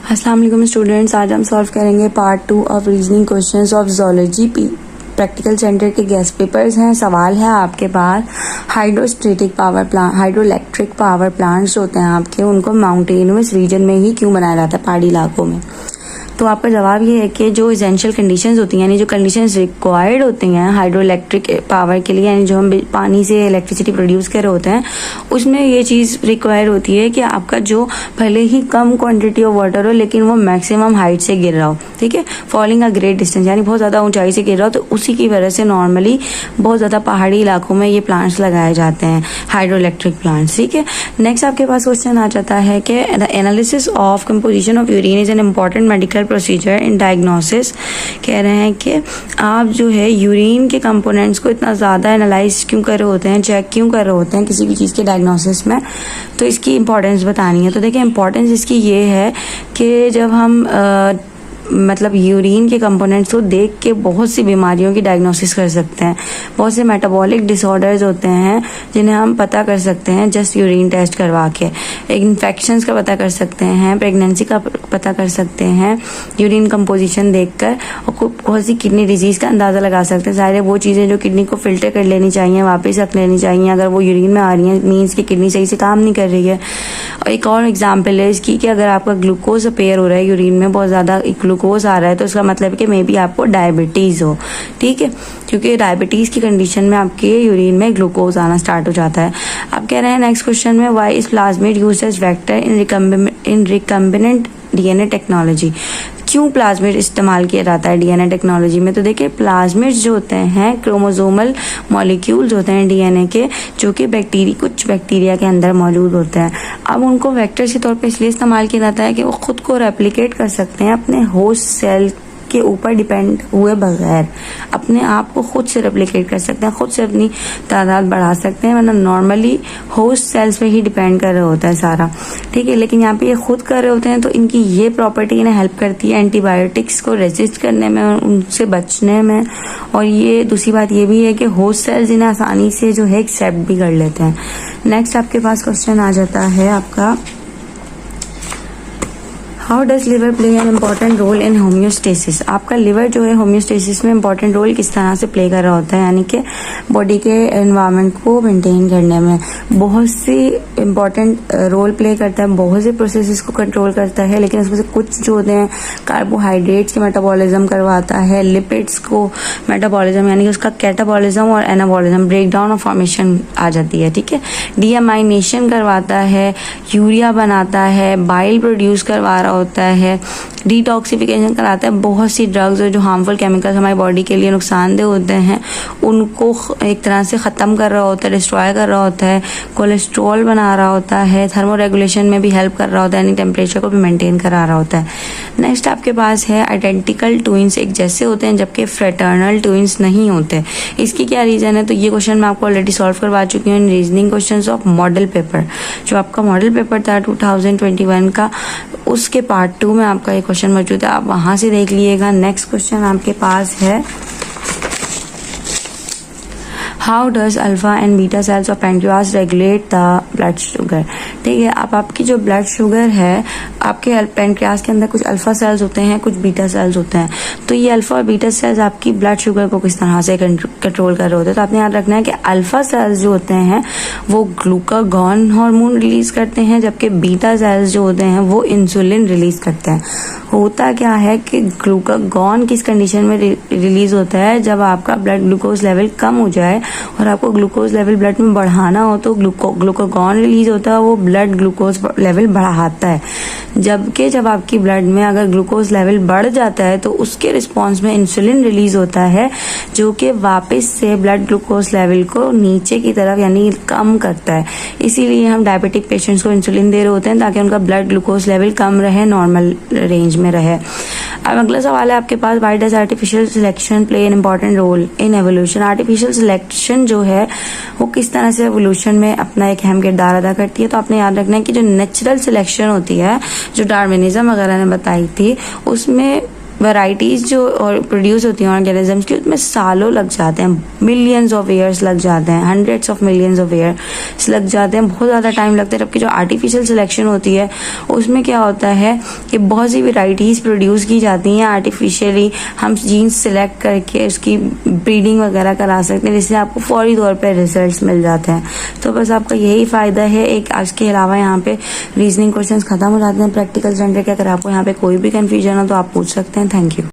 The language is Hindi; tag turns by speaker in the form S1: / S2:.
S1: अस्सलाम वालेकुम स्टूडेंट्स, आज हम सॉल्व करेंगे part 2 of reasoning questions of zoology practical centre के गेस्ट पेपर्स हैं। सवाल है आपके पास, hydrostatic power plant, hydroelectric power plants होते हैं आपके, उनको माउंटेनस रीजन में ही क्यों बनाया जाता है, पहाड़ी इलाकों में। तो आपका जवाब ये है कि जो एसेंशियल कंडीशंस होती हैं, यानी जो कंडीशंस रिक्वायर्ड होती हैं हाइड्रोइलेक्ट्रिक पावर के लिए, यानी जो हम पानी से इलेक्ट्रिसिटी प्रोड्यूस कर रहे होते हैं, उसमें ये चीज़ रिक्वायर होती है कि आपका जो भले ही कम क्वांटिटी ऑफ वाटर हो लेकिन वो मैक्सिमम हाइट से गिर रहा हो, ठीक है, फॉलिंग अ ग्रेट डिस्टेंस, यानी बहुत ज़्यादा ऊंचाई से गिर रहा हो। तो उसी की वजह से नॉर्मली बहुत ज़्यादा पहाड़ी इलाकों में ये प्लांट्स लगाए जाते हैं, हाइड्रोइलेक्ट्रिक प्लांट्स, ठीक है। नेक्स्ट आपके पास क्वेश्चन आ जाता है कि the analysis of composition of urine is an important medical procedure in diagnosis. कह रहे हैं कि आप जो है यूरिन के कंपोनेंट्स को इतना ज़्यादा एनालाइज क्यों कर रहे होते हैं, चेक क्यों कर रहे होते हैं किसी भी चीज़ के डायग्नोसिस में, तो इसकी इंपॉर्टेंस बतानी है। तो देखिए इंपॉर्टेंस इसकी ये है कि जब हम मतलब यूरिन के कंपोनेंट्स को देख के बहुत सी बीमारियों की डायग्नोसिस कर सकते हैं। बहुत से मेटाबॉलिक डिसऑर्डर्स होते हैं जिन्हें हम पता कर सकते हैं जस्ट यूरिन टेस्ट करवा के। इन्फेक्शंस का पता कर सकते हैं, प्रेगनेंसी का पता कर सकते हैं यूरिन कंपोजिशन देखकर, और बहुत सी किडनी डिजीज़ का अंदाज़ा लगा सकते हैं। सारे वो चीज़ें जो किडनी को फिल्टर कर लेनी चाहिए, वापस रख लेनी चाहिए, अगर वो यूरिन में आ रही हैं मीन्स कि किडनी सही से काम नहीं कर रही है। और एक और एग्जाम्पल है इसकी कि अगर आपका ग्लूकोज अपेयर हो रहा है यूरिन में, बहुत ज़्यादा ग्लूकोज आ रहा है, तो उसका मतलब है कि मे बी आपको डायबिटीज़ हो, ठीक है, क्योंकि डायबिटीज़ की कंडीशन में आपके यूरिन में ग्लूकोज आना स्टार्ट हो जाता है। अब कह रहे हैं नेक्स्ट क्वेश्चन में, why is plasmid used as vector in recombinant DNA technology. क्यों प्लाज्मिड इस्तेमाल किया जाता है डीएनए टेक्नोलॉजी में? तो देखिए प्लाज्मिड्स जो होते हैं क्रोमोसोमल मॉलिक्यूल्स होते हैं डीएनए के, जो कि कुछ बैक्टीरिया के अंदर मौजूद होते हैं। अब उनको वेक्टर्स के तौर पे इसलिए इस्तेमाल किया जाता है कि वो खुद को रेप्लिकेट कर सकते हैं अपने होस्ट सेल के ऊपर डिपेंड हुए बगैर, अपने आप को खुद से रेप्लिकेट कर सकते हैं, खुद से अपनी तादाद बढ़ा सकते हैं, वरना नॉर्मली होस्ट सेल्स पे ही डिपेंड कर रहे होता है सारा, ठीक है। लेकिन यहाँ पे ये खुद कर रहे होते हैं, तो इनकी ये प्रॉपर्टी इन्हें हेल्प करती है एंटीबायोटिक्स को रेजिस्ट करने में, उनसे बचने में। और ये दूसरी बात ये भी है कि होस्ट सेल्स इन्हें आसानी से जो है एक्सेप्ट भी कर लेते हैं। नेक्स्ट आपके पास क्वेश्चन आ जाता है आपका, how does liver play an important role in homeostasis. आपका लिवर जो है होम्योस्टेसिस में इम्पॉर्टेंट रोल किस तरह से प्ले कर रहा होता है, यानी कि बॉडी के एनवायरनमेंट को मेंटेन करने में बहुत सी इम्पॉर्टेंट रोल प्ले करता है, बहुत से प्रोसेसेस को कंट्रोल करता है। लेकिन उसमें से कुछ जो होते हैं, कार्बोहाइड्रेट्स के मेटाबॉलिज्म करवाता है, लिपिड्स को मेटाबॉलिज्म यानी कि उसका कैटाबॉलिज्म और एनाबॉलिज्म, ब्रेक डाउन और फॉर्मेशन आ जाती है, ठीक है। डीएमाइनेशन करवाता है, यूरिया बनाता है, बाइल प्रोड्यूस करवा रहा होता है, डिटॉक्सिफिकेशन कराता है। बहुत सी ड्रग्स जो हार्मफुल केमिकल्स हमारी बॉडी के लिए नुकसानदेह होते हैं उनको एक तरह से ख़त्म कर रहा होता है, डिस्ट्रॉय कर रहा होता है, कोलेस्ट्रॉल बना रहा होता है, थर्मो रेगुलेशन में भी हेल्प कर रहा होता है, यानी टेम्परेचर को भी मेंटेन करा रहा होता है। नेक्स्ट आपके पास है आइडेंटिकल ट्विंस एक जैसे होते हैं जबकि फ्रेटर्नल ट्विंस नहीं होते। इसकी क्या रीज़न है? तो ये क्वेश्चन मैं आपको ऑलरेडी सॉल्व करवा चुकी हूँ इन reasoning question of model paper. जो आपका मॉडल पेपर था 2021 का, उसके पार्ट 2 में आपका ये क्वेश्चन मौजूद है, आप वहां से देख लीजिएगा। नेक्स्ट क्वेश्चन आपके पास है, how does alpha and beta cells of pancreas regulate the blood sugar. ठीक है, अब आपकी जो ब्लड शुगर है, आपके पेनक्रियास के अंदर कुछ अल्फा सेल्स होते हैं, कुछ बीटा सेल्स होते हैं। तो ये अल्फा और बीटा सेल्स आपकी ब्लड शुगर को किस तरह से कंट्रोल कर रहे होते हैं। तो आपने याद रखना है कि अल्फा सेल्स जो होते हैं वो ग्लूकागॉन हार्मोन रिलीज करते हैं, जबकि बीटा सेल्स जो होते हैं वो इंसुलिन रिलीज करते हैं। होता क्या है कि ग्लूकागॉन किस कंडीशन में रिलीज होता है? जब आपका ब्लड ग्लूकोज लेवल कम हो जाए और आपको ग्लूकोज लेवल ब्लड में बढ़ाना हो तो ग्लूकागॉन रिलीज होता है, वो ब्लड ग्लूकोज लेवल बढ़ाता है। जबकि जब आपकी ब्लड में अगर ग्लूकोज लेवल बढ़ जाता है तो उसके रिस्पॉन्स में इंसुलिन रिलीज होता है, जो कि वापस से ब्लड ग्लूकोज लेवल को नीचे की तरफ यानी कम करता है। इसीलिए हम डायबिटिक पेशेंट्स को इंसुलिन दे रहे होते हैं ताकि उनका ब्लड ग्लूकोज लेवल कम रहे, नॉर्मल रेंज में रहे। अब अगला सवाल है आपके पास, why does artificial selection play an important role in evolution. Artificial selection जो है वो किस तरह से एवोल्यूशन में अपना एक अहम किरदार अदा करती है। तो आपने याद रखना है कि जो नेचुरल सिलेक्शन होती है, जो डार्विनिज्म वगैरह ने बताई थी, उसमें वैरायटीज़ जो और प्रोड्यूस होती हैं ऑर्गेनिजम्स की, उसमें सालों लग जाते हैं, मिलियंस ऑफ ईयर्स लग जाते हैं, hundreds of millions of years लग जाते हैं, बहुत ज़्यादा टाइम लगता है। जबकि जो आर्टिफिशियल सिलेक्शन होती है उसमें क्या होता है कि बहुत सी वैरायटीज़ प्रोड्यूस की जाती हैं आर्टिफिशियली, हम जीन्स सिलेक्ट करके उसकी ब्रीडिंग वगैरह करा सकते हैं, जिससे आपको फौरी तौर पर रिजल्ट्स मिल जाते हैं। तो बस आपका यही फ़ायदा है। एक आज के अलावा यहाँ पे रीजनिंग क्वेश्चंस खत्म हो जाते हैं प्रैक्टिकल जनरल के। अगर आपको यहाँ पे कोई भी कन्फ्यूजन हो तो आप पूछ सकते हैं। Thank you.